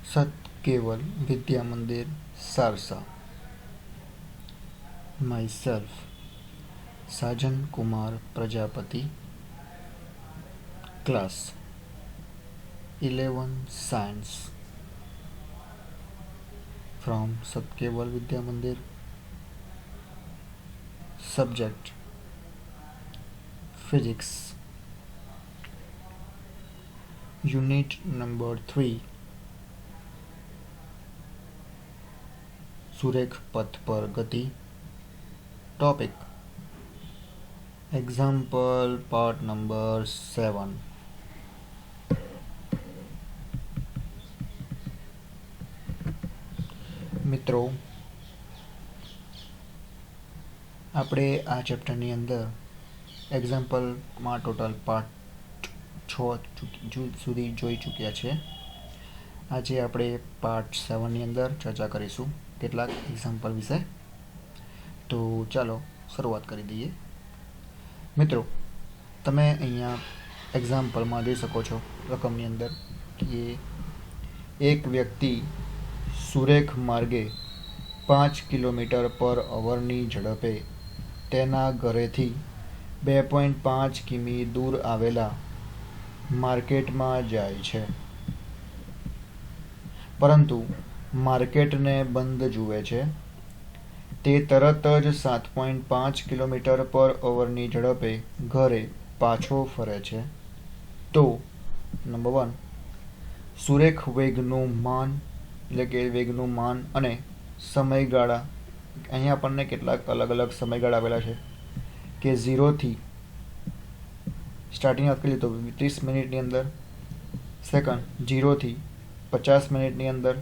सत्केवल Vidya Mandir Sarsa. My self Sajan Kumar Prajapati. Class 11 science from Satkeval Vidya Mandir. Subject physics. Unit number 3 सुरेख पथ पर गति। Topic example part number 7। મિત્રો આપણે આ ચેપ્ટરની અંદર એક્ઝામ્પલમાં ટોટલ પાર્ટ 6 સુધી જોઈ ચૂક્યા છે। આજે આપણે પાર્ટ 7ની અંદર ચર્ચા કરીશું કેટલાક એક્ઝામ્પલ વિશે। તો ચાલો શરૂઆત કરી દઈએ। મિત્રો તમે અહીંયા એક્ઝામ્પલમાં જોઈ શકો છો રકમની અંદર કે એક વ્યક્તિ સુરેખ માર્ગે 5 કિલોમીટર પર અવરની ઝડપે તેના ઘરેથી 2.5 કિમી દૂર આવેલા માર્કેટમાં જાય છે, પરંતુ માર્કેટને બંધ જુએ છે। તે તરત જ 7.5 કિલોમીટર પર અવરની ઝડપે ઘરે પાછો ફરે છે। તો નંબર 1 સુરેખ વેગનું માન એટલે કે વેગનું માન અને સમયગાળા। અહીંયા આપણને કેટલાક અલગ અલગ સમયગાળા આપેલા છે કે 0 થી સ્ટાર્ટિંગ વાત કરીએ તો 30 મિનિટની અંદર, સેકન્ડ 0 થી 50 મિનિટની અંદર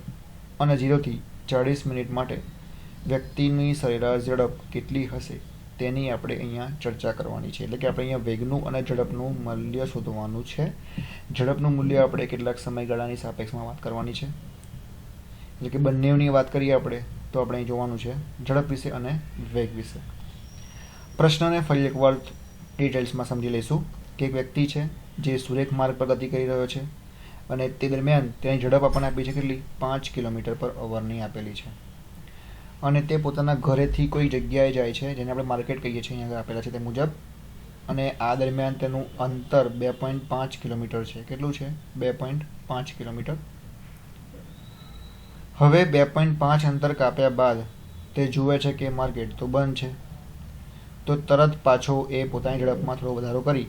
અને 0 થી 40 મિનિટ માટે વ્યક્તિની સરેરાશ ઝડપ કેટલી હશે તેની આપણે અહીંયા ચર્ચા કરવાની છે। એટલે કે આપણે અહીંયા વેગનું અને ઝડપનું મૂલ્ય શોધવાનું છે। ઝડપનું મૂલ્ય આપણે કેટલાક સમયગાળાની સાપેક્ષમાં વાત કરવાની છે, એટલે કે બંનેની વાત કરીએ આપણે તો આપણે અહીં જોવાનું છે ઝડપ વિશે અને વેગ વિશે। પ્રશ્નને ફરી એકવાર ડિટેલ્સમાં સમજી લઈશું કે એક વ્યક્તિ છે જે સુરેખ માર્ગ પર ગતિ કરી રહ્યો છે અને તે દરમિયાન તેની ઝડપ આપણને આપી છે કેટલી 5 કિલોમીટર પર અવરની આપેલી છે અને તે પોતાના ઘરેથી કોઈ જગ્યાએ જાય છે જેને આપણે માર્કેટ કહીએ છીએ, અહીંયા આપેલા છે તે મુજબ, અને આ દરમિયાન તેનું અંતર 2.5 કિલોમીટર છે। કેટલું છે? 2.5 કિલોમીટર। હવે 2.5 અંતર કાપ્યા બાદ તે જુએ છે કે માર્કેટ તો બંધ છે, તો તરત પાછો એ પોતાની ઝડપમાં થોડો વધારો કરી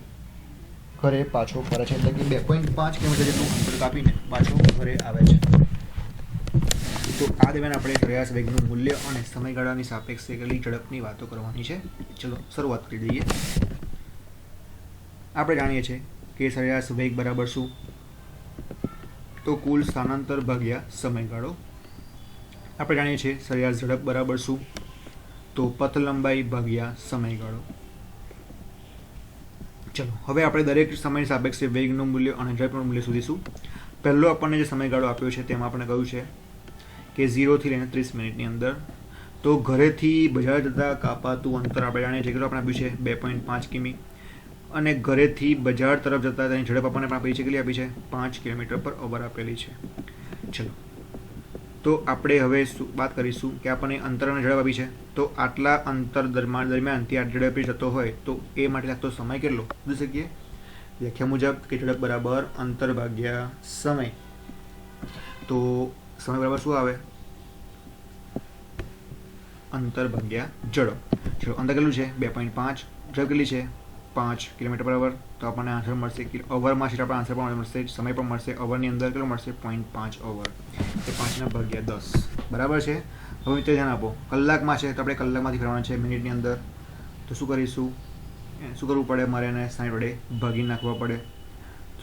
ઘરે પાછો ફરે છે, એટલે કે 2.5 કિલોમીટર જેટલું અંતર કાપીને પાછો ઘરે આવે છે। તો આ દરમિયાન આપણે સરેરાશ વેગનું મૂલ્ય અને સમયગાળાની સાપેક્ષે કેટલી ઝડપની વાતો કરવાની છે। ચલો શરૂઆત કરી દઈએ। આપણે જાણીએ છીએ કે સરેરાશ વેગ બરાબર શું? તો કુલ સ્થાનાંતર ભાગ્યા સમયગાળો। આપણે જાણીએ છીએ સરેરાશ ઝડપ બરાબર શું? તો પથ લંબાઈ ભાગ્યા સમયગાળો। ચલો હવે આપણે દરેક સમય સાપેક્ષે વેગનું મૂલ્ય અને ઝડપનું મૂલ્ય શોધીશું। પહેલો આપણને જે સમયગાળો આપ્યો છે તેમાં આપણે કહ્યું છે કે 0 થી લઈને 30 મિનિટની અંદર। તો ઘરેથી બજાર જતાં કાપાતું અંતર આપણે જાણીએ છીએ કેટલું આપણે આપ્યું છે 2.5 કિમી, અને ઘરેથી બજાર તરફ જતાં તેની ઝડપ આપણને આપી છે કેટલી આપી છે 5 કિલોમીટર પર અવર આપેલી છે। ચલો તો આપણે હવે વાત કરીશું કે આપણને અંતર અને ઝડપ આપી છે, તો આટલા અંતર દરમિયાન તે ઝડપે જતો હોય તો એ માટે લાગતો સમય કેટલો શોધી શકીએ? વ્યાખ્યા મુજબ કે ઝડપ બરાબર અંતર ભાગ્યા સમય। તો સમય બરાબર શું આવે? અંતર ભાગ્યા ઝડપ। ચલો અંતર કેટલું છે 2.5, ઝડપ કેટલી છે 5 કિલોમીટર પર અવર। તો આપણને આન્સર મળશે અવરમાં છે, આપણે આન્સર પણ મળશે, સમય પણ મળશે, અવરની અંદર કેટલું મળશે 0.5 અવર, એ 5 ભાગ્યા 10 બરાબર છે। હવે મિત્રો ધ્યાન આપો, કલાકમાં છે તો આપણે કલાકમાંથી કરવાના છે મિનિટની અંદર। તો શું કરીશું, શું કરવું પડે? મારે એને 60 વડે ભાગી નાખવા પડે।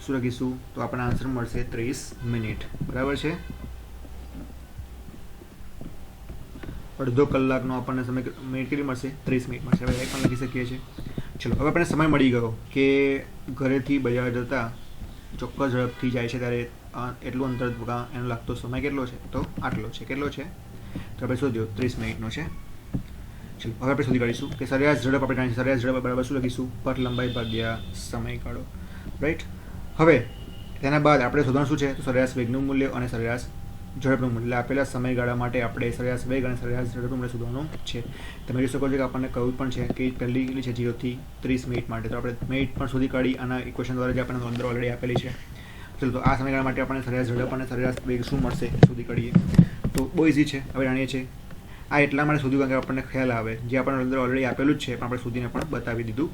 શું લખીશું? તો આપણને આન્સર મળશે 30 મિનિટ બરાબર છે। અડધો કલાકનો આપણને સમય મિનિટ કેટલી મળશે? 30 મિનિટ મળશે। હવે એક પણ લખી શકીએ છીએ। ચલો હવે આપણને સમય મળી ગયો કે ઘરેથી બજાર જતાં ચોક્કસ ઝડપથી જાય છે ત્યારે એટલું અંતર એનો લાગતો સમય કેટલો છે? તો આટલો છે। કેટલો છે? તો આપણે શોધ્યો 30 મિનિટનો છે। ચલો હવે આપણે શોધી કાઢીશું કે સરેરાશ ઝડપ આપણે જાણીએ, સરેરાશ ઝડપ બરાબર શું લખીશું? પથ લંબાઈ ભાગ્યા સમયગાળો, રાઈટ। હવે તેના બાદ આપણે શોધવાનું શું છે? તો સરેરાશ વેગનું મૂલ્ય અને સરેરાશ ઝડપનું મૂલ્ય આપેલા સમયગાળા માટે આપણે સરેરાશ વેગ અને સરેરાશ ઝડપનું મૂલ્ય શોધવાનું છે. તમે જોઈ શકો છો કે આપણને કહ્યું પણ છે કે પહેલી કેટલી છે 0 થી 30 મિનિટ માટે, તો આપણે મિનિટ પણ શોધી કાઢી આના ઇક્વેશન દ્વારા જે આપણને અંદર ઓલરેડી આપેલી છે. ચલો, તો આ સમયગાળા માટે આપણને સરેરાશ ઝડપ અને સરેરાશ વેગ શું મળશે શોધી કાઢીએ. તો બહુ ઇઝી છે, હવે જાણીએ છીએ. આ એટલા માટે શોધ્યું કારણ કે આપણને ખ્યાલ આવે, જે આપણને અંદર ઓલરેડી આપેલું જ છે પણ આપણે શોધીને પણ બતાવી દીધું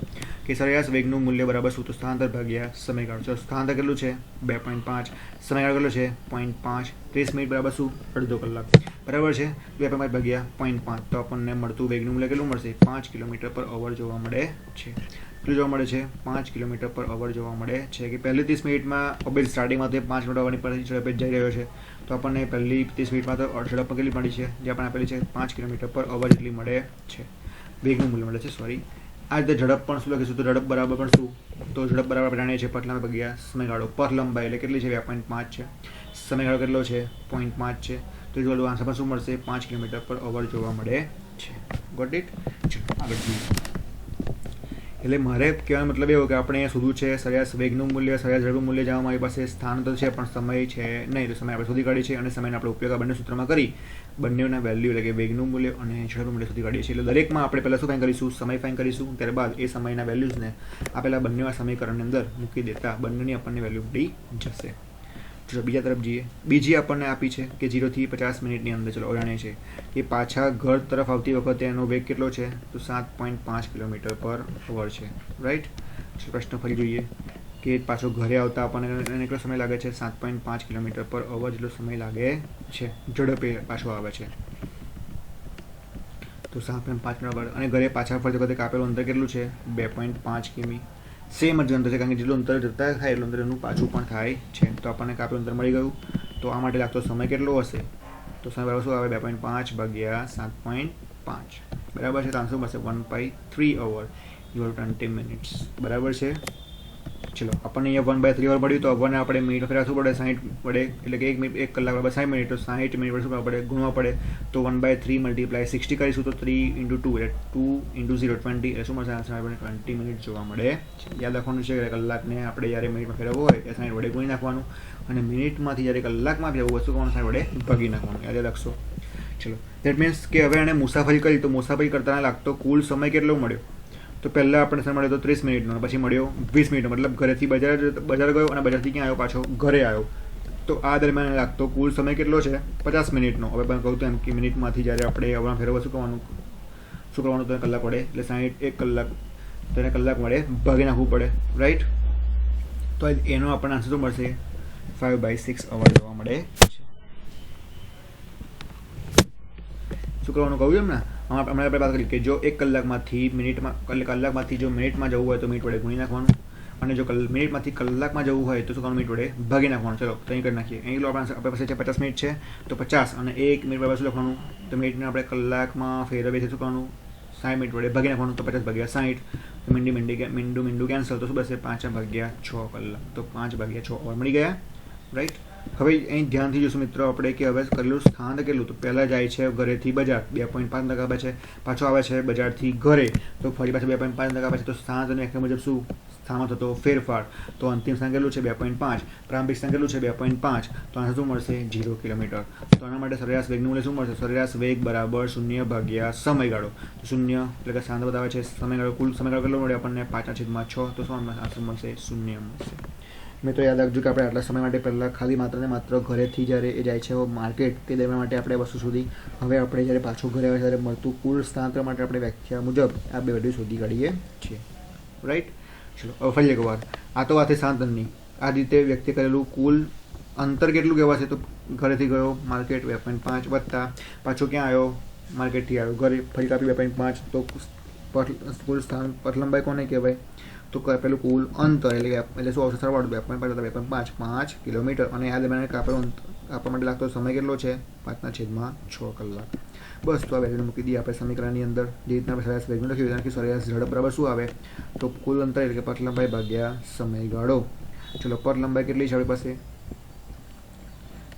કે સરેરાશ વેગનું મૂલ્ય બરાબર શું, તો સ્થાનાંતર ભાગ્યા સમયગાળો. ચલો, સ્થાનાંતર કેટલું છે 2.5, સમયગાળો કેટલો છે 0.5, 30 મિનિટ બરાબર શું, અડધો કલાક બરાબર છે. 2.5 ભાગ્યા 0.5 તો આપણને મળતું વેગનું મૂલ્ય કેટલું મળશે, 5 કિલોમીટર પર અવર જોવા મળે છે. કેટલું જોવા મળે છે, 5 કિલોમીટર પર અવર જોવા મળે છે. કે પહેલી 30 મિનિટમાં ઓબ્વિયસ સ્ટાર્ટિંગમાં તો 5 કિલોમીટર અવરની પર ઝડપે જઈ રહ્યો છે, તો આપણને પહેલી 30 મિનિટમાં તો ઝડપ કેટલી મળી છે, જે આપણે આપેલી છે 5 કિલોમીટર પર અવર જેટલી મળે છે, વેગનું મૂલ્ય મળે છે. સોરી, આ રીતે ઝડપ પણ શું લખીશું, તો ઝડપ બરાબર પણ શું, તો ઝડપ બરાબર આપણે જાણીએ છીએ પટ ભાગ્યા સમયગાળો. પર લંબાઈ એટલે કેટલી છે, 2.5 છે, સમયગાળો કેટલો છે 0.5 છે, તો જો આન્સર પણ શું મળશે, 5 કિલોમીટર પર અવર જોવા મળે છે. Got it? ચલો આગળ જોઈએ. એટલે મારે કહેવાનો મતલબ એવો કે આપણે અહીંયા શોધવું છે સરેરાશ વેગનું મૂલ્ય, સરેરાશ ઝડપનું મૂલ્ય જાણવા મારી પાસે સ્થાનાંતર છે પણ સમય છે નહીં, તો સમય આપણે શોધી કાઢીએ છીએ અને સમયનો આપણે ઉપયોગ આ બંને સૂત્રમાં કરી બંનેના વેલ્યુ એટલે કે વેગનું મૂલ્ય અને ઝડપનું મૂલ્ય શોધી કાઢીએ છીએ. એટલે દરેકમાં આપણે પહેલાં શું ફાઇન કરીશું, સમય ફાઇન કરીશું, ત્યારબાદ એ સમયના વેલ્યુઝને આપેલા બંને સમીકરણની અંદર મૂકી દેતા બંનેની આપણને વેલ્યુ મળી જશે. ચલો બીજા તરફ જઈએ. બીજી આપણને આપી છે કે 0 થી 50 મિનિટની અંદર. ચલો જાણીએ છીએ કે પાછા ઘર તરફ આવતી વખતે એનો વેગ કેટલો છે, તો 7.5 કિલોમીટર પર અવર છે. રાઈટ? ચલો પ્રશ્ન ફરી જોઈએ કે પાછો ઘરે આવતા આપણને એને કેટલો સમય લાગે છે, 7.5 કિલોમીટર પર અવર જેટલો સમય લાગે છે, ઝડપે પાછો આવે છે. તો 7.5 કિલોમીટર અને ઘરે પાછા ફરતી વખતે કાપેલું અંતર કેટલું છે, 2.5 કિમી. સેમ જ અંતર છે કારણ કે જેટલું અંતર જતા થાય એટલું અંતર એનું પાછું પણ થાય છે. તો આપણને કાપેલું અંતર મળી ગયું. તો આ માટે લાગતો સમય કેટલો હશે, તો સમય બરાબર શું આવે, 2.5 ભાગ્યા 7.5 બરાબર છે. તો આન્સર મળશે 1/3 અવર ઇક્વલ 20 મિનિટ્સ બરાબર છે. ચલો આપણને અહીંયા 1/3 અવર મળ્યું, તો અવરને આપણે મિનિટ ફેરવવું પડે 60 વડે, એટલે કે 1 કલાક બરાબર 60 મિનિટ, તો 60 મિનિટ શું આપણે ગુણવા પડે, તો 1/3 મલ્ટીપ્લાય 60 કરીશું તો 3 × 2 એટલે 2 × 0 20 એટલે શું મળશે આન્સર આપણને 20 મિનિટ જોવા મળે છે. યાદ રાખવાનું છે કે કલાકને આપણે જ્યારે મિનિટમાં ફેરવવું હોય ત્યારે 60 વડે ગુણી નાખવાનું અને મિનિટમાંથી જ્યારે કલાકમાં ફેરવવું હોય શું કરવાનું, 60 વડે ભાગી નાખવાનું. યાદ રાખશો. ચલો દેટ મીન્સ કે હવે એને મુસાફરી કરી, તો મુસાફરી કરતાં લાગતો કુલ સમય કેટલો મળ્યો, તો પહેલાં આપણે સમય મળ્યો તો 30 મિનિટનો, પછી મળ્યો 20 મિનિટનો, મતલબ ઘરેથી બજાર ગયો અને બજારથી ક્યાં આવ્યો, પાછો ઘરે આવ્યો. તો આ દરમિયાન લાગતો કુલ સમય કેટલો છે, 50 મિનિટનો. હવે પણ કહું તો એમ કે મિનિટમાંથી જ્યારે આપણે અવરમાં ફેરવવા શું કરવાનું તો કલાક વડે, એટલે 60 1 કલાક, તો એને કલાક વડે ભાગી નાખવું પડે. રાઈટ? તો એનો આપણને આન્સર શું મળશે, 5/6 અવર જોવા મળે છે. શું કરવાનું કહ્યું એમ ને, હમણાં આપણે વાત કરી કે જો 1 કલાકમાંથી મિનિટમાં, એટલે કલાકમાંથી જો મિનિટમાં જવું હોય તો મિનિટ વડે ગુણી નાખવાનું, અને જો મિનિટમાંથી કલાકમાં જવું હોય તો શું કરવાનું, મિનિટ વડે ભાગી નાખવાનું. ચલો તો અહીં કરી નાખીએ. અહીં આપણી પાસે છે 50 મિનિટ છે, તો 50 અને 1 મિનિટ બરાબર શું લખવાનું, તો મિનિટને આપણે કલાકમાં ફેરવીએ છે, શું કરવાનું, 60 મિનિટ વડે ભાગી નાખવાનું. તો 50 ભાગ્યા 60, તો મીંડું કેન્સલ, તો શું બચશે 5/6 કલાક, તો 5/6 અવર મળી ગયા. રાઈટ? હવે અહીં ધ્યાનથી જોશું મિત્રો આપણે કે હવે કરેલું સ્થાન કેટલું, તો પહેલાં જાય છે ઘરેથી બજાર 2.5 આવે છે, પાછો આવે છે બજારથી ઘરે, તો ફરી પાછું 2.5 આવે છે. તો સ્થાન અને વ્યાખ્યા મુજબ શું સ્થાનમાં થતો ફેરફાર, તો અંતિમ સ્થાન કેટલું છે 2.5, પ્રારંભિક સ્થાન કેટલું છે 2.5, તો આન્સર શું મળશે 0 કિલોમીટર. તો આના માટે સરેરાશ વેગનું મૂલ્ય શું મળશે, સરેરાશ વેગ બરાબર 0 ભાગ્યા સમયગાળો. તો 0 એટલે કે સ્થાન બતાવે છે, સમયગાળો કુલ સમયગાળો કેટલો મળે આપણને 5/6, તો શું આન્સર મળશે 0 મળશે. મિત્રો યાદ રાખજો કે આપણે આટલા સમય માટે પહેલાં ખાલી માત્ર ને માત્ર ઘરેથી જ્યારે એ જાય છે માર્કેટ તે દરમિયાન માટે આપણે વસ્તુ શોધી. હવે આપણે જ્યારે પાછું ઘરે આવે ત્યારે મળતું કુલ સ્થાનાંતર માટે આપણે વ્યાખ્યા મુજબ આ બે વેલ્યુ શોધી કાઢીએ છીએ. રાઈટ? ચલો હવે ફરી એકવાર, આ તો વાત છે સ્થાનાંતરની. આ રીતે વ્યક્તિ કરેલું કુલ અંતર કેટલું કહેવાશે, તો ઘરેથી ગયો માર્કેટ 2.5 વત્તા પાછો ક્યાં આવ્યો, માર્કેટથી આવ્યો ઘરે, ફરી કાપી 2.5, તો કુલ સ્થાન પથ લંબાઈ કોને કહેવાય, તો પેલું કુલ અંતર એટલે શું આવશે, સરવાળો 2.5 5 કિલોમીટર. અને આ દરમિયાન કાપેલું આપવા માટે લાગતો સમય કેટલો છે, 5/6 કલાક. બસ તો આ વેલ્યુ મૂકી દઈએ આપણે સમીકરણની અંદર. જે રીતના આપણે સરેરાશ વેગનું લખ્યું કારણ કે સરેરાશ ઝડપ બરાબર શું આવે, તો કુલ અંતર એટલે કે પથ લંબાઈ ભાગ્યા સમયગાળો. ચલો પથ લંબાઈ કેટલી છે આપણી પાસે,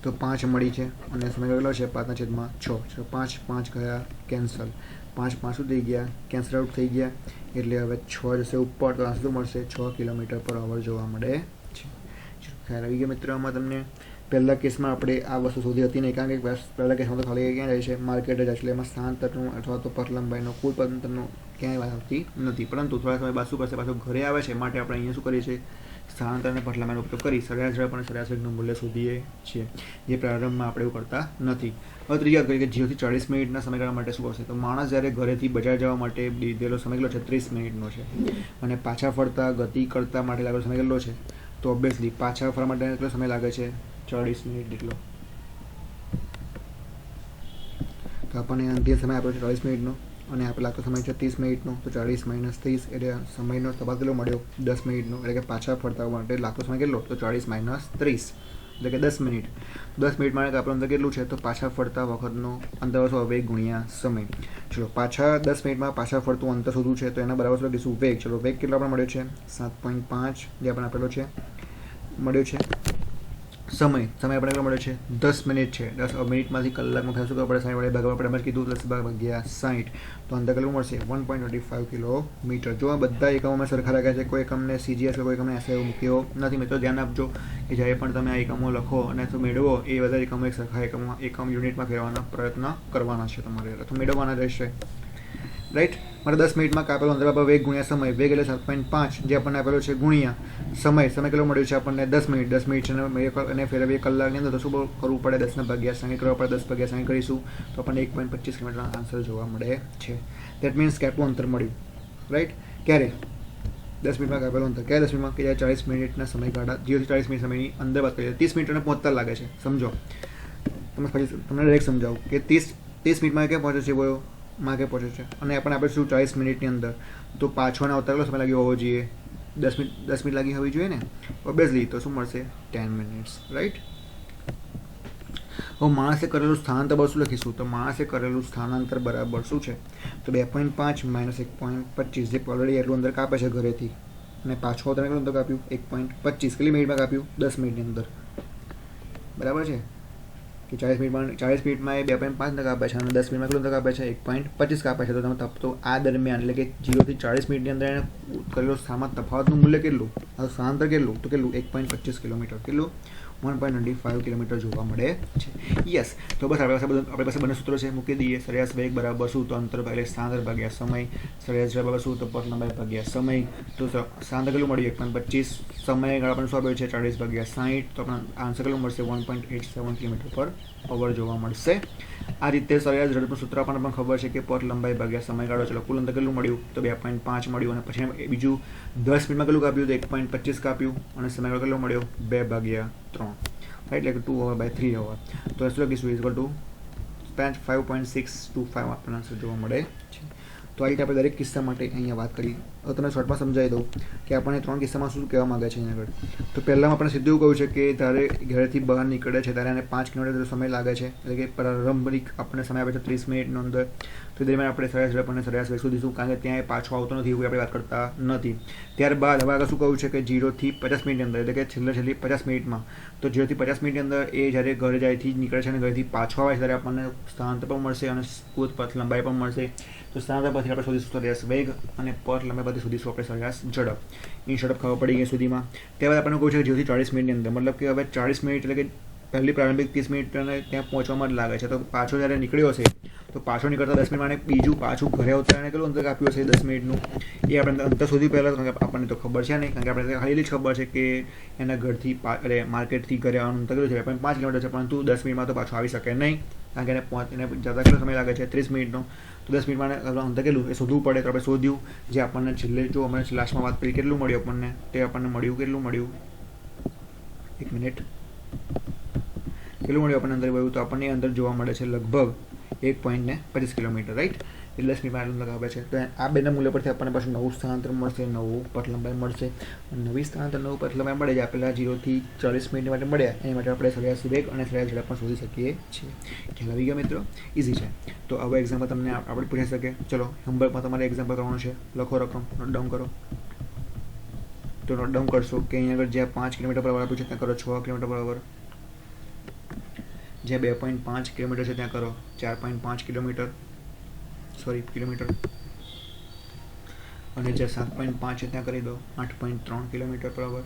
તો 5 મળી છે અને સમયગાળો કેટલો છે 5/6. ચલો 5 ગયા કેન્સલ, 5 શું થઈ ગયા, કેન્સલ આઉટ થઈ ગયા, એટલે હવે 6 જશે ઉપર, તો આન્સર શું મળશે 6 કિલોમીટર પર અવર જોવા મળે છે. ખ્યાલ આવી ગયો મિત્રો આમાં તમને. પહેલા કેસમાં આપણે આ વસ્તુ શોધી હતી નહીં, કારણ કે પહેલા કેસમાં તો ખાલી ક્યાં જાય છે, માર્કેટ જ એટલે એમાં સ્થાનાંતરનું અથવા તો પથ લંબાઈનો કુલ પથ અંતરનો ક્યાંય વાત આવતી નથી. પરંતુ થોડા સમય બાદ શું કરશે, પાછું ઘરે આવે છે, માટે આપણે અહીંયા શું કરીએ છીએ, સ્થાનાંતર અને પથ લંબાઈનો ઉપયોગ કરી સરેરાશ ઝડપ અને સરેરાશ વેગનું મૂલ્ય શોધીએ છીએ, જે પ્રારંભમાં આપણે એવું કરતા નથી. હવે ત્રીજી વાત કરીએ કે 0 થી 40 મિનિટના સમયગાળા માટે શું કરશે, તો માણસ જ્યારે ઘરેથી બજાર જવા માટે લીધેલો સમય કેટલો છે, 30 મિનિટનો છે, અને પાછા ફરતા ગતિ કરતા માટે લાગેલો સમય કેટલો છે, તો ઓબ્વિયસલી પાછા ફરવા માટે કેટલો સમય લાગે છે, 40 મિનિટ જેટલો. તો આપણને અંતિમ સમય આપ્યો છે 40 મિનિટનો, અને આપણે લાગતો સમય છે 30 મિનિટનો. તો 40 - 30 એટલે સમયનો તફાવત કેટલો મળ્યો, 10 મિનિટનો. એટલે કે પાછા ફરતા માટે લાગતો સમય કેટલો, તો 40 - 30 એટલે કે 10 મિનિટ. 10 મિનિટ માટે આપણું અંતર કેટલું છે, તો પાછા ફરતા વખતનો અંતર શું, વેગ ગુણ્યા સમય. ચલો પાછા 10 મિનિટમાં પાછા ફરતું અંતર શોધવું છે, તો એના બરાબર શું લખીશું, વેગ. ચલો વેગ કેટલો આપણે મળ્યો છે, 7.5 જે આપણે આપેલો છે મળ્યો છે. સમય આપણે કેટલો મળ્યો છે, 10 મિનિટ છે. 10 મિનિટમાંથી કલાકમાં ફેરશું તો આપણે 60 વડે ભાગવા, આપણે એમ જ કીધું 10 ભાગ્યા 60, તો અંતર કેટલું મળશે, 1.25 કિલોમીટર. જો આ બધા એકમોમાં સરખા રાખ્યા છે, કોઈ એકમને CGS કે કોઈ એકમને SI મૂક્યો નથી. મિત્રો ધ્યાન આપજો કે જ્યારે પણ તમે આ એકમો લખો અને તો મેળવો, એ બધા એકમો એક સરખા એકમ યુનિટમાં ફેરવવાનો પ્રયત્ન કરવાના છે તમારે, અથવા મેળવવાના રહેશે, રાઈટ. મારે 10 મિનિટમાં કાપેલો અંતર બાબા વેગ ગુણ્યા સમય. વેગ એટલે 7.5 જે આપણને આપેલો છે, ગુણ્યા સમય કેટલો મળ્યો છે આપણને, 10 મિનિટ. 10 મિનિટ છે અને ફેરવીએ કલાકની અંદર, તો શું કરવું પડે, 10 ભાગ્યા 60 કરવા પડે. 10 ભાગ્યા 60 કરીશું તો આપણને 1.25 કિલોમીટરનો આન્સર જોવા મળે છે. દેટ મીન્સ કે આટલું અંતર મળ્યું, રાઈટ. ક્યારે, 10 મિનિટમાં કાપેલું અંતર. ક્યારે 10 મિનિટમાં, કે જ્યારે 40 મિનિટના સમયગાળા, 0 થી 40 મિનિટ સમયની અંદર વાત કરીએ. 30 મિનિટ અને 75 લાગે છે, સમજો તમે. પછી તમને ડાયરેક્ટ સમજાવું કે 30 મિનિટમાં ક્યાં પહોંચે છે, બોલો માં કે પહોંચે છે, અને આપણે આપણે શું 40 મિનિટની અંદર, તો પાછોના આવતા કેટલો સમય લાગ્યો હોવો જોઈએ, 10 મિનિટ લાગી હોવી જોઈએ ને, ઓબ્વિયસલી. તો શું મળશે, 10 મિનિટ્સ, રાઈટ. હવે માણસે કરેલું સ્થાનાંતર બરાબર શું લખીશું, તો માણસે કરેલું સ્થાનાંતર બરાબર શું છે, તો 2.5 - 1.25 જે ઓલરેડી એટલું અંદર કાપે છે ઘરેથી, અને પાછું તમે કેટલું અંતર કાપ્યું, 1.25. કેટલી મિનિટમાં કાપ્યું, 10 મિનિટની અંદર, બરાબર છે. કે 40 મિનિટમાં એ 2.5 કાપે છે, અને 10 મિનિટમાં કેટલું અંતર કાપે છે, 1.25 કાપે છે. તો તમે તો આ દરમિયાન એટલે કે 0 થી 40 મિનિટની અંદર એને કરેલો તફાવતનું મૂલ્ય કેટલું, સ્થાનાંતર કેટલું, તો કેટલું, 1.25 કિલોમીટર. કેટલું, 1.25 કિલોમીટર જોવા મળે છે. યસ. તો બસ આપણી પાસે બંને સૂત્રો છે, મૂકી દઈએ. સરેરાશ વેગ બરાબર શું, તો અંતર એટલે સ્થાનાંતર ભાગ્યા સમય. સરેરાશ ઝડપ બરાબર શું, તો પથ લંબાઈ ભાગ્યા સમય. તો સ્થાનાંતર કેટલું મળ્યું, 1.25. સમયગાળા આપણને શું આપ્યો છે, 40 ભાગ્યા 60. તો આપણને આન્સર કેટલું મળશે, 1.87 કિલોમીટર/અવર જોવા મળશે. આ રીતે સરેરાશ ઝડપનું સૂત્ર આપણને પણ ખબર છે કે પથ લંબાઈ ભાગ્યા સમયગાળો. ચલો કુલ અંતર કેટલું મળ્યું, તો 2.5 મળ્યું. અને પછી બીજું 10 મિનિટમાં કેટલું કાપ્યું, તો 1.25 કાપ્યું. અને સમયગાળો કેટલો મળ્યો, 2/3, રાઈટ. એટલે 2/3 અવર. તો શું લખીશું, ઇઝ ટુ 5.625 આપણને આન્સર જોવા મળે છે. તો આ રીતે આપણે દરેક કિસ્સા માટે અહીંયા વાત કરી. હવે તમને શોર્ટમાં સમજાવી દઉં કે આપણને 3 કિસ્સામાં શું કહેવા માગે છે અહીંયા આગળ. તો પહેલામાં આપણે સીધું કહ્યું છે કે ત્યારે ઘરેથી બહાર નીકળે છે ત્યારે એને 5 કિલોમીટર સમય લાગે છે, એટલે કે પ્રારંભિક આપણને સમય આપે છે 30 મિનિટનો અંદર. તો દરમિયાન આપણે સરેરાશ ઝડપ અને સરેરાશ વેગ શોધીશું, કારણ કે ત્યાં પાછો આવતો નથી એવું આપણે વાત કરતા નથી. ત્યારબાદ હવે આગળ શું કહ્યું છે કે 0 થી 50 મિનિટની અંદર, એટલે કે છેલ્લી 50 મિનિટમાં. તો 0 થી 50 મિનિટની અંદર એ જ્યારે ઘરે જાયથી નીકળે છે અને ઘરેથી પાછો આવે છે ત્યારે આપણને સ્થાનાંતર પણ મળશે અને કુલ પથ લંબાઈ પણ મળશે. તો સ્થાનાંતર પરથી આપણે શોધીશું સરેરાશ વેગ, અને પથ લંબાઈ પરથી શોધીશું આપણે સરેરાશ ઝડપ. એની ઝડપ ખબર પડી ગયા સુધીમાં. ત્યારબાદ આપણને કહ્યું છે કે 0 થી 40 મિનિટની અંદર, મતલબ કે હવે 40 મિનિટ એટલે કે પહેલી પ્રારંભિક 30 મિનિટ ત્યાં પહોંચવામાં જ લાગે છે. તો પાછો જ્યારે નીકળ્યો હશે, તો પાછો નીકળતા 10 મિનિટ માટે બીજું પાછું ઘરે આવતા એને કેટલું અંતર કાપ્યું હશે, 10 મિનિટનું. એ આપણે અંતર સુધી પહેલાં, કારણ કે આપણને તો ખબર છે નહીં, કારણ કે આપણે ખાલી જ ખબર છે કે એના ઘરથી માર્કેટથી ઘરે આવવાનું અંતર કેટલું છે, 5 કિલોમીટર છે. પરંતુ 10 મિનિટમાં તો પાછો આવી શકે નહીં, કારણ કે એને જતા કેટલો સમય લાગે છે, 30 મિનિટનો. તો 10 મિનિટમાં અંતર કેટલું એ શોધવું પડે. તો આપણે શોધ્યું, જે આપણને છેલ્લે જો અમે લાસ્ટમાં વાત કરી કેટલું મળ્યું આપણને, તે આપણને મળ્યું કેટલું મળ્યું, 1 મિનિટ, કેટલું મળ્યું આપણને અંદર મળ્યું, તો આપણને અંદર જોવા મળે છે લગભગ 1.25 કિલોમીટર, રાઈટ. એટલે 10 મિનિટમાં આટલું લગાવે છે. તો આ બેના મૂલ્ય પરથી આપણને પાછું નવું સ્થાનાંતર મળશે, નવું પથ લંબાઈ મળશે. નવી સ્થાનાંતર નવું પથ લંબાઈ મળે છે આપેલા 0 થી 40 મિનિટ માટે મળ્યા, એની માટે આપણે સરેરાશ વેગ અને સરેરાશ ઝડપ પણ શોધી શકીએ છીએ. ખ્યાલ આવી ગયો મિત્રો, ઇઝી છે. તો હવે એક્ઝામ્પલ તમને આપણે પૂછી શકે. ચલો હોમવર્કમાં તમારે એક્ઝામ્પલ કરવાનું છે, લખો રકમ, નોટ ડાઉન કરો. તો નોટ ડાઉન કરશો કે અહીંયા આગળ જ્યાં 5 કિલોમીટર પર અવર આપ્યું છે ત્યાં કરો 6 કિલોમીટર પર અવર. જ્યાં 2.5 કિલોમીટર છે ત્યાં કરો 4.5 કિલોમીટર, અને જ્યાં 7.5 છે ત્યાં કરી દો 8.3 કિલોમીટર પર અવર.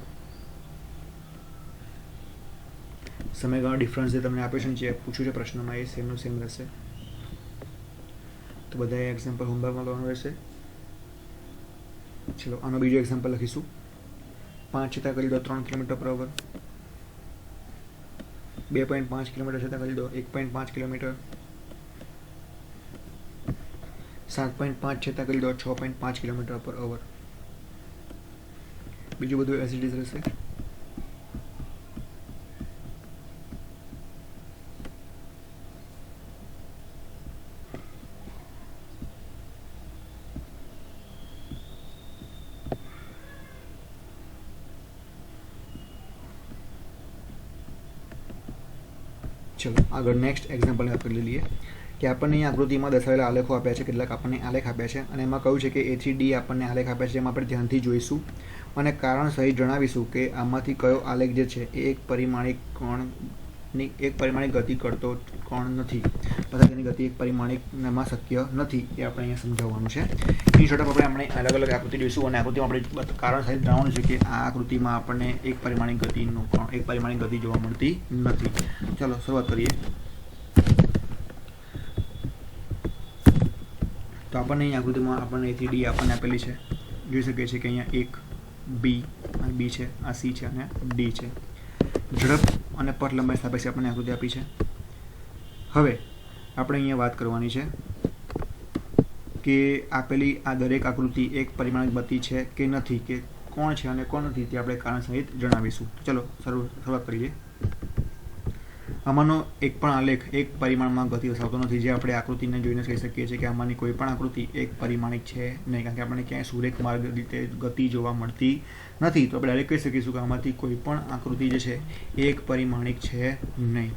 સમયગાળો ડિફરન્સ જે તમને આપ્યો છે ને જે પૂછ્યું છે પ્રશ્નમાં એ સેમનું સેમ રહેશે. તો બધાએ એક્ઝામ્પલ હોમવર્કમાં કરવાનું રહેશે. ચલો આનો બીજો એક્ઝામ્પલ લખીશું. 5 છતાં કરી દો 3 km/h, 2.5 કિલોમીટર છતાં કરી દો 1.5 કિલોમીટર, 7.5 છતાં કરી દો 6.5 km/h. બીજું બધું એઝ ઇટ ઇઝ રહેશે. ચલો આગળ નેક્સ્ટ એક્ઝામ્પલ કરી લઈએ કે આપણને અહીં આકૃતિમાં દર્શાવેલા આલેખો આપ્યા છે. કેટલાક આપણને આલેખ આપ્યા છે અને એમાં કહ્યું છે કે A થી D આપણને આલેખ આપ્યા છે, જેમાં આપણે ધ્યાનથી જોઈશું અને કારણ સહિત જણાવીશું કે આમાંથી કયો આલેખ જે છે એ એક પરિમાણિક ગતિ કરતો કોણ નથી, તથા તેની ગતિ એક પરિમાણિકમાં શક્ય નથી. એ આપણે અહીંયા સમજાવવાનું છે. ઇન શોર્ટ આપણે અલગ અલગ આકૃતિ જોઈશું અને આકૃતિમાં આપણે કારણ સહિત જણાવવાનું છે કે આ આકૃતિમાં આપણને એક પરિમાણિક ગતિ જોવા મળતી નથી. ચાલો શરૂઆત કરીએ. તો આપણને અહીં આકૃતિમાં આપણને A થી D આપણને આપેલી છે. જોઈ શકીએ છીએ કે અહીંયા એક B છે, આ C છે અને D છે. ઝડપ અને પથ લંબાઈ સાપેક્ષે આપણને આકૃતિ આપી છે. હવે આપણે અહીંયા વાત કરવાની છે કે આપેલી આ દરેક આકૃતિ એક પરિમાણિક ગતિ છે કે નથી, કે કોણ છે અને કોણ નથી તે આપણે કારણ સહિત જણાવીશું. ચલો શરૂઆત કરીએ. આમાંનો એક પણ આલેખ એક પરિમાણમાં ગતિ દર્શાવતો નથી, જે આપણે આકૃતિને જોઈને કહી શકીએ છીએ કે આમાંની કોઈ પણ આકૃતિ એક પરિમાણિક છે નહીં, કારણ કે આપણને ક્યાંય સુરેખ માર્ગ રીતે ગતિ જોવા મળતી નથી. તો આપણે ડાયરેક્ટ કહી શકીશું કે આમાંથી કોઈ પણ આકૃતિ જે છે એ એક પરિમાણિક છે નહીં.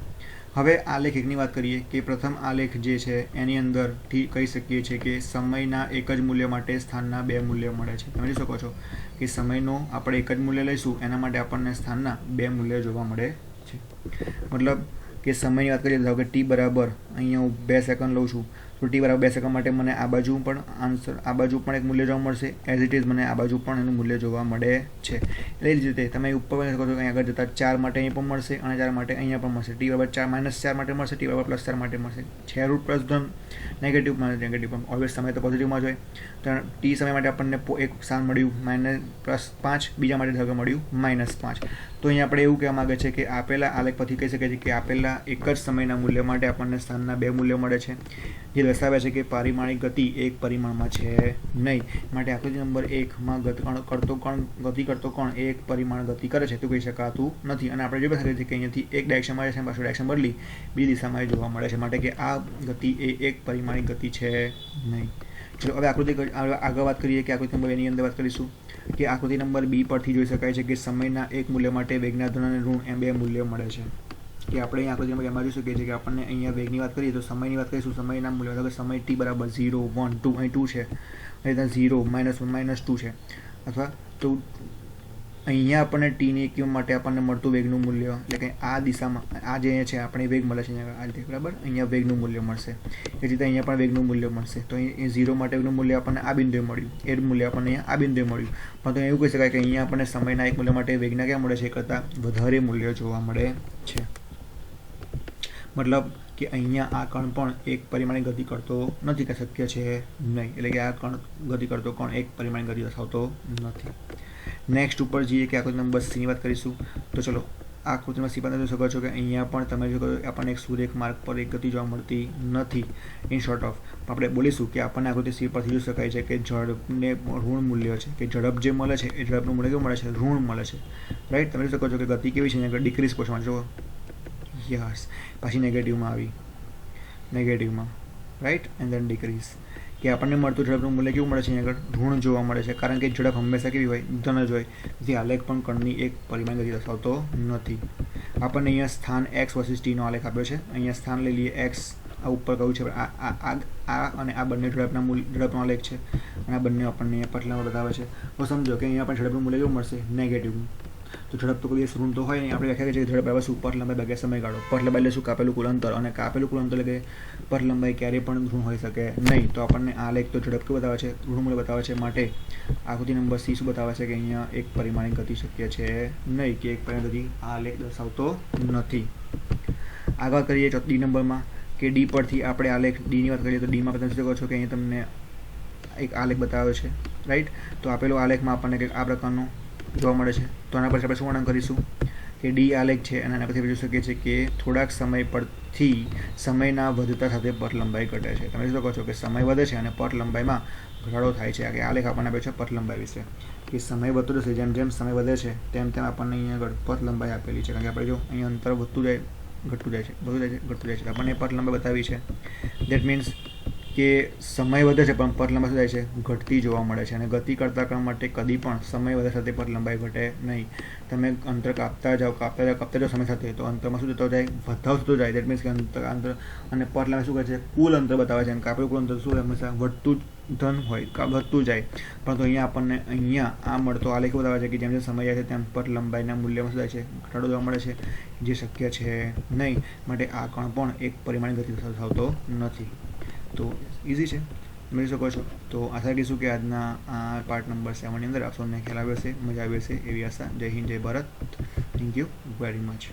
હવે આલેખ એકની વાત કરીએ કે પ્રથમ આલેખ જે છે એની અંદરથી કહી શકીએ છીએ કે સમયના એક જ મૂલ્ય માટે સ્થાનના 2 મૂલ્ય મળે છે. તમે જોઈ શકો છો કે સમયનો આપણે એક જ મૂલ્ય લઈશું, એના માટે આપણને સ્થાનના 2 મૂલ્ય જોવા મળે છે. મતલબ કે સમયની વાત કરીએ તો કે t બરાબર અહીંયા હું 2 સેકન્ડ લઉં છું, તો t બરાબર 2 સેકન્ડ માટે મને આ બાજુ પણ એક મૂલ્ય જોવા મળશે, એઝ ઇટ ઇઝ મને આ બાજુ પણ એનું મૂલ્ય જોવા મળે છે. એટલે જ રીતે તમે ઉપર શકો છો કે અહીં આગળ જતાં 4 માટે અહીં પણ મળશે અને 4 માટે અહીંયા પણ મળશે. t બરાબર 4 -4 માટે મળશે, t બરાબર +4 માટે મળશે. છે રૂટ પ્લસ ધન નેગેટિવ પણ ઓલવેઝ સમય તો પોઝિટિવમાં જ હોય. તો t સમય માટે આપણને એક સ્થાન મળ્યું +5, બીજા માટે ધારો મળ્યું -5. તો અહીંયા આપણે એવું કહેવા માંગે છે કે આપેલા આલેખ પરથી કહી શકીએ છીએ કે આપેલા એક જ સમયના મૂલ્ય માટે આપણને સ્થાનના 2 મૂલ્ય મળે છે, જે દર્શાવે છે કે પરિમાણિક ગતિ એક પરિમાણમાં છે નહીં. માટે આકૃતિ નંબર 1માં ગતિ કરતો કોણ એ એક પરિમાણ ગતિ કરે છે તો કહી શકાતું નથી. અને આપણે જોઈ શકીએ છીએ કે અહીંયાથી એક ડાયરેક્શનમાં છે, પાછું ડાયરેક્શન બદલી બીજી દિશામાં જોવા મળે છે, માટે કે આ ગતિ એ એક પરિમાણિક ગતિ છે નહીં. ચલો હવે આગળ વાત કરીએ કે આકૃતિ નંબર 2ની અંદર વાત કરીશું કે આકૃતિ નંબર 2 પરથી જોઈ શકાય છે કે સમયના એક મૂલ્ય માટે વેગના ધન અને ઋણ એમ 2 મૂલ્ય મળે છે. કે આપણે અહીં આકૃતિ નંબર 2માં જોઈ શકીએ છીએ કે આપણને અહીંયા વેગની વાત કરીએ તો સમયની વાત કરીશું. સમયના મૂલ્ય એટલે કે સમય t બરાબર 0, 1, 2 અહીં 2 છે, અહીં 0, -1, -2 છે. અથવા તો અહીંયા આપણને tની કિંમત માટે આપણને મળતું વેગનું મૂલ્ય એટલે કે આ દિશામાં આ જે છે આપણે વેગ મળે છે આ રીતે, બરાબર. અહીંયા વેગનું મૂલ્ય મળશે, એ રીતે અહીંયા પણ વેગનું મૂલ્ય મળશે. તો અહીં 0 માટે વેગનું મૂલ્ય આપણને આ બિંદુએ મળ્યું, એ મૂલ્ય આપણને અહીંયા આ બિંદુએ મળ્યું. પણ તો એવું કહી શકાય કે અહીંયા આપણને સમયના એક મૂલ્ય માટે વેગના ક્યાં મળે છે, એ કરતાં વધારે મૂલ્ય જોવા મળે છે. મતલબ કે અહીંયા આ કણ પણ એક પરિમાણિક ગતિ કરતો નથી, કે શક્ય છે નહીં. એટલે કે આ કણ ગતિ કરતો કણ એક પરિમાણિક ગતિ દર્શાવતો નથી. નેક્સ્ટ ઉપર જઈએ કે આકૃતિ નંબર Cની વાત કરીશું. તો ચલો આકૃતિમાં C પર જોઈ શકો છો કે અહીંયા પણ તમે જો આપણને એક સુરેખ માર્ગ પર એક ગતિ જોવા મળતી નથી. ઇન શોર્ટ ઓફ આપણે બોલીશું કે આપણને આકૃતિ C પરથી જોઈ શકાય છે કે ઝડપને ઋણ મૂલ્ય છે, કે ઝડપ જે મળે છે એ ઝડપનું મૂલ્ય કેવું મળે છે, ઋણ મળે છે, રાઈટ. તમે જોઈ શકો છો કે ગતિ કેવી છે, અહીંયા ડિક્રીઝ પોર્શનમાં જો યસ, પાછી નેગેટિવમાં આવી, નેગેટિવમાં, રાઈટ, એન્ડ ધેન ડિક્રીઝ. કે આપણને મળતું ઝડપનું મૂલ્ય કેવું મળે છે, અહીંયા આગળ ઋણ જોવા મળે છે, કારણ કે ઝડપ હંમેશા કેવી હોય, ધન જ હોય. તેથી આલેખ પણ કણની એક પરિમાણ ગતિ દર્શાવતો નથી. આપણને અહીંયા સ્થાન x વર્સિસ t નો આલેખ આપ્યો છે. અહીંયા સ્થાન લઈ લઈએ x, આ ઉપર કહ્યું છે આ અને આ બંને ઝડપનો આલેખ છે અને આ બંને આપણને અહીંયા પટલામાં બતાવે છે. તો સમજો કે અહીંયા પણ ઝડપનું મૂલ્ય કેવું મળશે, નેગેટિવ. તો ઝડપ તો કોઈ દિવસ ઋણ તો હોય નહીં. આપણે વ્યાખ્યા કરીએ કે ઝડપ બરાબર શું? પથ લંબાઈ ભાગ્યા સમયગાળો. પથ લંબાઈ એટલે શું? કાપેલું કુલ અંતર. અને કાપેલું કુલ અંતર એટલે કે પથ લંબાઈ ક્યારેય પણ ઋણ હોઈ શકે નહીં. તો આપણને આ લેખ તો ઝડપ કેવું બતાવે છે? ઋણ મૂલ્ય બતાવે છે. માટે આકૃતિ નંબર સી શું બતાવે છે કે અહીંયા એક પરિમાણિક ગતિ શક્ય છે નહીં, કે એક પરિમાણિક ગતિ આ લેખ દર્શાવતો નથી. આગળ કરીએ ડી નંબરમાં કે ડી પરથી આપણે આલેખ ડીની વાત કરીએ તો ડીમાં તમે શું કહો છો કે અહીંયા તમને એક આલેખ બતાવ્યો છે, રાઈટ. તો આપેલો આલેખમાં આપણને કંઈક આ પ્રકારનું જોવા મળે છે. તો આના પરથી આપણે શું વર્ણન કરીશું કે ડી આલેખ છે અને આના પરથી જોઈ શકીએ છીએ કે થોડાક સમય પરથી સમયના વધતા સાથે પથ લંબાઈ ઘટે છે. તમે શું કહો છો કે સમય વધે છે અને પથ લંબાઈમાં ઘટાડો થાય છે. આ આલેખ આપણને આપ્યો છે પથ લંબાઈ વિશે, કે સમય વધતો જશે, જેમ જેમ સમય વધે છે તેમ તેમ આપણને અહીંયા આગળ પથ લંબાઈ આપેલી છે. કારણ કે આપણે જો અહીંયા અંતર વધતું જાય, ઘટતું જાય છે, વધતું જાય છે, ઘટતું જાય છે. આપણને પથ લંબાઈ બતાવી છે. દેટ મીન્સ કે સમય વધે છે પણ પથ લંબાઈ શું થાય છે? ઘટતી જોવા મળે છે. અને ગતિ કરતા કામ માટે કદી પણ સમય વધે સાથે પથ લંબાઈ ઘટે નહીં. તમે અંતર કાપતા જાઓ સમય સાથે, તો અંતરમાં શું થતો જાય? વધારો થતો જાય. દેટ મીન્સ કે અંતર અને પથ લંબાઈ શું કહે છે? કુલ અંતર બતાવે છે. અને કાપેલું કુલ અંતર શું હંમેશા વધતું ધન હોય, વધતું જાય. પરંતુ અહીંયા આ મળતો આલેખ બતાવે છે કે જેમ જેમ સમય જાય છે તેમ પથ લંબાઈના મૂલ્યમાં શું થાય છે? ઘટાડો જોવા મળે છે, જે શક્ય છે નહીં. માટે આ કણ પણ એક પરિમાણિક ગતિ દર્શાવતો નથી. તો ઇઝી છે, સમજી શકો છો. તો આશા કરીશું કે આજના આ પાર્ટ નંબર 7 ની અંદર આપને ખ્યાલ આવ્યો હશે, મજા આવી હશે એવી આશા. જય હિન્દ, જય Bharat. Thank you very much.